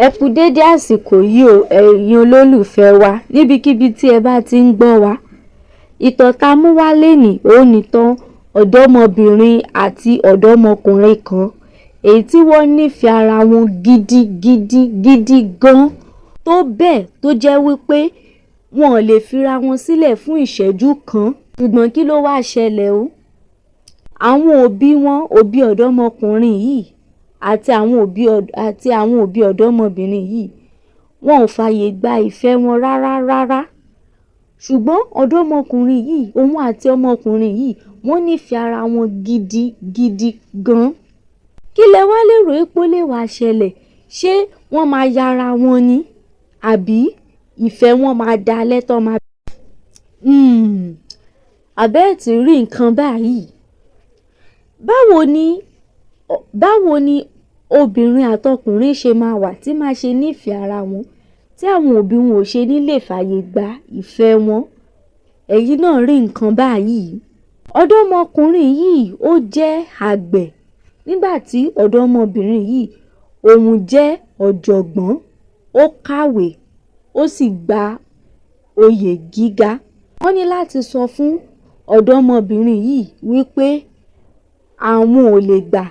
Ẹ kú dédé àsìkò yìí o, ẹ̀yin olólùfẹ́ wa níbikíbi tí ẹ bá ti ń gbọ́ wa. Ìtàn tá a mú wá lénìí òun nìtàn ọ̀dọ́mọbìnrin àti ọ̀dọ́mọkùnrin kan èyí tí wọ́n nífẹ̀ẹ́ ara wọn gidigidi gan, tó bẹ́ẹ̀ tó jẹ́ wípé wọn ò lè fira wọn sílẹ̀ fún ìṣẹ́jú kan. Ṣùgbọ́n kí ló wá ṣẹlẹ̀ o? Àwọn òbí wọn, òbí ọ̀dọ́mọkùnrin yìí àti àwọn òbí ọ̀dọ́mọbìnrin yìí, wọn ò fààyè gba ìfẹ́ wọn rárá. Ṣùgbọ́n ọ̀dọ́mọkùnrin yìí, òun àti ọmọkùnrin yìí, wọ́n nífẹ̀ẹ́ ara wọn gidigidi gan. Kí lẹ wá lérò pé ó lè wá ṣẹlẹ̀? Ṣé wọ́n máa yára wọn ni? Àbí ìfẹ́ wọn máa dalẹ̀ tán máa àbẹ́ẹ̀ tí rí nǹkan báyìí? Báwo ni obìnrin àtọkùnrin ṣe máa wà tí máa ṣe nífẹ̀ẹ́ ara wọn tí àwọn òbí wọn ò ṣe ní lè fààyè gba ìfẹ́ wọn? Ẹ̀yin náà rí nǹkan báyìí. Ọ̀dọ́mọkùnrin yìí ó jẹ́ àgbẹ̀, nígbà tí ọ̀dọ́mọbìnrin yìí òun jẹ́ ọ̀jọ̀gbọ́n, ó kàwé, ó sì gba oyè gíga. Wọ́n ní láti sọ fún ọ̀dọ́mọbìnrin yìí wípé àwọn ò lè gbà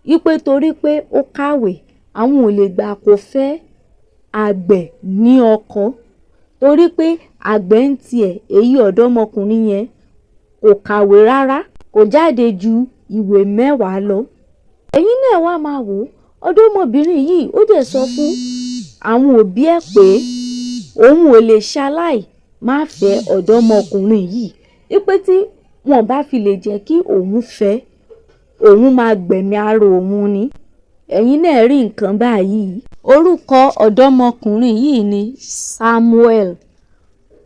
wípé torí pé ó kàwé, àwọn ò lè gbà kó fẹ́ àgbẹ̀ ní ọkọ, torí pé àgbẹ̀ ń tiẹ̀, èyí ọ̀dọ́mọkùnrin yẹn kò kàwé rárá, kò jáde ju ìwé 10 lọ. Ẹ̀yin náà wá máa wò ó, ọ̀dọ́mọbìnrin yìí ó dẹ̀ sọ fún àwọn òbí ẹ̀ pé òun ò lè ṣaláì má fẹ́ ọ̀dọ́mọkùnrin yìí, wípé tí wọn bá fi lè jẹ́ kí òun fẹ́, òun máa gbẹ̀mí ara òun ni. Ẹ̀yin náà rí nǹkan báyìí. Orúkọ ọ̀dọ́mọkùnrin yìí ni Samuel,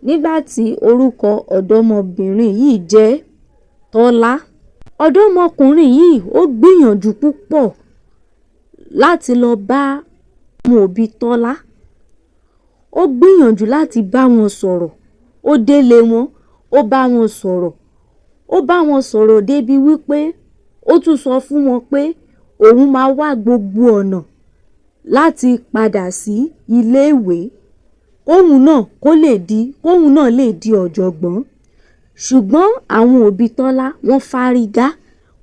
nígbà tí orúkọ ọ̀dọ́mọbìnrin yìí jẹ́ Tọ́lá. Ọ̀dọ́mọkùnrin yìí ó gbìyànjú púpọ̀ láti lọ bá àwọn òbí Tọ́lá. Ó gbìyànjú láti bá wọn sọ̀rọ̀, ó délé wọn, ó bá wọn sọ̀rọ̀, débi wípé ó tún sọ fún wọn pé òun máa wá gbogbo ọ̀nà láti padà sí ilé ìwé kóun náà lè di ọ̀jọ̀gbọ́n. Ṣùgbọ́n àwọn òbí Tọ́lá wọ́n fárígá,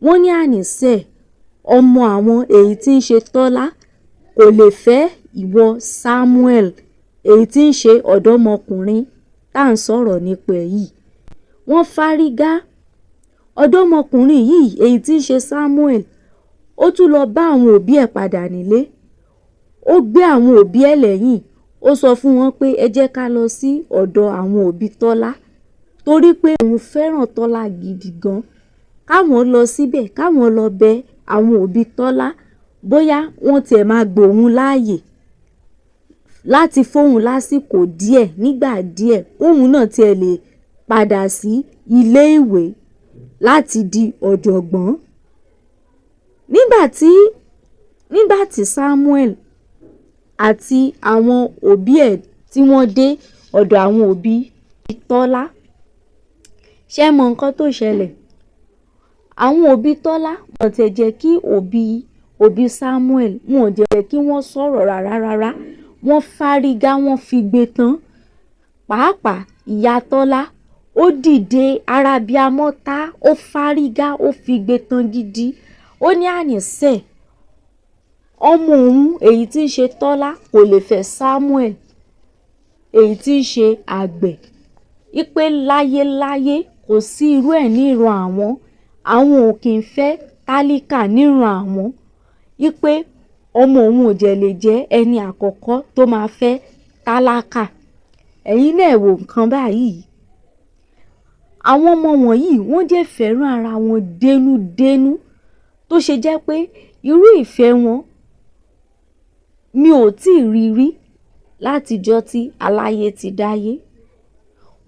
wọ́n ní àníṣe ọmọ àwọn èyí tí ń ṣe Tọ́lá kò lè fẹ́ ìwọ Samuel èyí tí ń ṣe ọ̀dọ́mọkùnrin tá à ń sọ̀rọ̀ nípa yìí. Wọ́n fárígá. Ọ̀dọ́mọkùnrin yìí èyí tí ń ṣe Samuel, ó tún lọ bá àwọn òbí ẹ̀ padà nílé. Ó gbé àwọn òbí ẹ̀ lẹ́yìn, ó sọ fún wọn pé ẹ jẹ́ ká lọ sí ọ̀dọ̀ àwọn òbí Tọ́lá, torí pé òun fẹ́ràn Tọ́lá gidi gan. Káwọn lọ síbẹ̀, káwọn lọ bẹ àwọn òbí Tọ́lá bóyá wọ́n tiẹ̀ máa gbóhùn láàyè láti fóun lásìkò díẹ̀, nígbà díẹ̀, òun náà tiẹ̀ lè padà sí ilé ìwé láti di ọ̀jọ̀gbọ́n. Nígbà tí Samuel àti àwọn òbí ẹ̀ tí wọ́n dé ọ̀dọ̀ àwọn òbí Tọ́lá, ṣé mọ nǹkan tó ṣẹlẹ̀? Àwọn òbí Tọ́lá wọ́n tẹ̀ jẹ́ kí òbí Samuel, wọ́n jẹ́ kí wọ́n sọ̀rọ̀ rárá. Wọ́n fárígá, wọ́n fi gbé tán. Pàápàá ìyá Tọ́lá ó dìde, arábíàmọ́ tá, ó fárígá, ó fi gbé tán gidi. Ó ní àníṣe ọmọ òun èyí tí ń ṣe Tọ́lá kò lè fẹ́ Samuel èyí tí ń ṣe àgbẹ̀, ipe láyéláyé kò sí irú ẹ̀ níran àwọn ò kì í fẹ́ tálíkà níran àwọn, ipe ọmọ òun ò jẹ́ lè jẹ́ ẹni àkọ́kọ́ tó máa fẹ́ tálákà. Ẹ̀yin náà wò nǹkan báyìí. Àwọn ọmọ wọ̀nyí wọ́n jẹ́ fẹ́ràn ara wọn dénúdénú, tó ṣe jẹ́ pé irú ìfẹ́ wọn mi ò tí ì rí látijọ́ tí aláyé ti dáyé.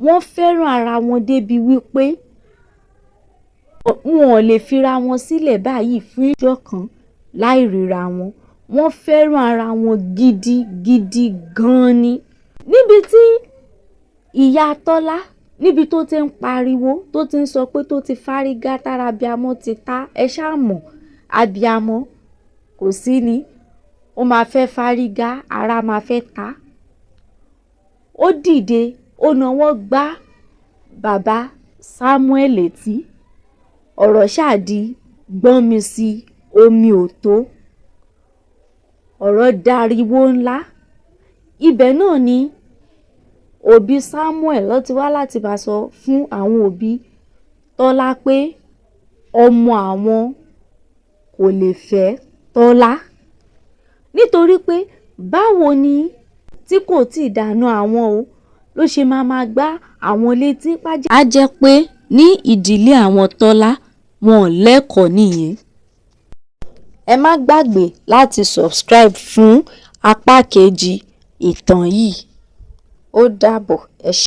Wọ́n fẹ́ràn ara wọn débi wípé wọn ò lè fira wọn sílẹ̀ báyìí fún ìjọ́ kan láì ríra wọn. Wọ́n fẹ́ràn ara wọn gidigidi gan ni. Níbi tí ìyá Tọ́lá, níbi tó ti ń pariwo, tó ti ń sọ pé tó ti fárígá, tára abiyamọ ti ta, ẹ ṣáà mọ̀ abiyamọ kò sí ni. ó máa fẹ́ fárígá, ara máa fẹ́ ta. Ó dìde, ó nawọ́ gbá bàbá Samuel létí. Ọ̀rọ̀ ṣáà di gbọ́n mi sí omi ò tó. Ọ̀rọ̀ dariwo ńlá. Ibẹ̀ náà ni òbí Samuel ló ti wá láti máa sọ fún àwọn òbí Tọ́lá pé ọmọ àwọn kò lè fẹ́ Tọ́lá. Nítorí pé báwo ni tí kò tíì dáná àwọn o ló ṣe máa gbá àwọn létí pájá. Á jẹ́ pé ní ìdílé àwọn Tọ́lá wọn ò lẹ́kọ̀ọ́ nìyẹn. Ẹ má gbàgbé láti subscribe fún apá kejì ìtàn yìí. Ó dàbọ̀, ẹ ṣé.